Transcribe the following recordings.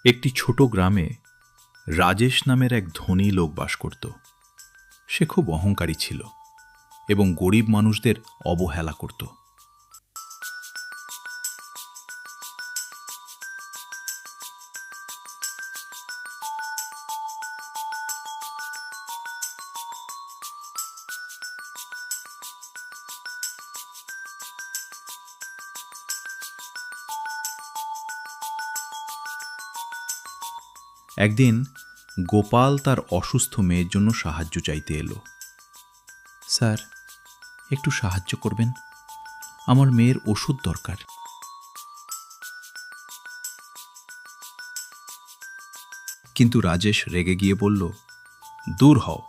একটি ছোট গ্রামে রাজেশ নামের এক ধনী লোক বাস করত। সে খুব অহংকারী ছিল এবং গরিব মানুষদের অবহেলা করত। একদিন গোপাল তার অসুস্থ মেয়ের জন্য সাহায্য চাইতে এলো। স্যার, একটু সাহায্য করবেন, আমার মেয়ের ওষুধ দরকার। কিন্তু রাজেশ রেগে গিয়ে বলল, দূর হও,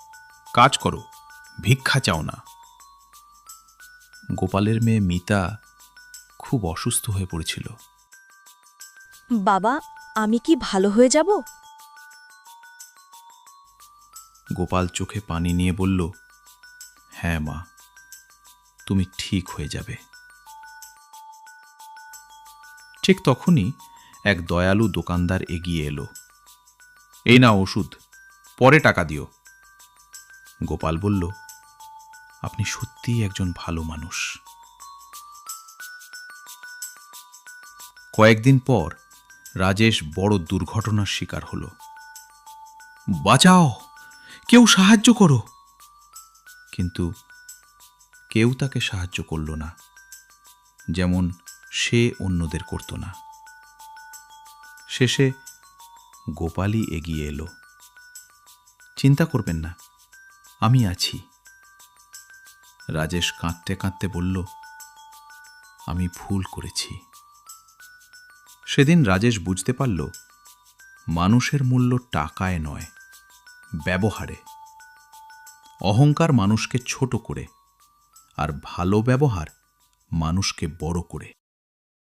কাজ করো, ভিক্ষা চাও না। গোপালের মেয়ে মিতা খুব অসুস্থ হয়ে পড়েছিল। বাবা, আমি কি ভালো হয়ে যাব? গোপাল চোখে পানি নিয়ে বলল, হ্যাঁ মা, তুমি ঠিক হয়ে যাবে। ঠিক তখনই এক দয়ালু দোকানদার এগিয়ে এলো। এই না ওষুধ, পরে টাকা দিও। গোপাল বলল, আপনি সত্যিই একজন ভালো মানুষ। কয়েকদিন পর রাজেশ বড় দুর্ঘটনার শিকার হল। বাঁচাও, কেউ সাহায্য করো। কিন্তু কেউ তাকে সাহায্য করল না, যেমন সে অন্যদের করত না। শেষে গোপালই এগিয়ে এলো। চিন্তা করবেন না, আমি আছি। রাজেশ কাঁদতে কাঁদতে বলল, আমি ভুল করেছি। সেদিন রাজেশ বুঝতে পারল, মানুষের মূল্য টাকায় নয়, ব্যবহারে। অহংকার মানুষকে ছোট করে, আর ভালো ব্যবহার মানুষকে বড় করে।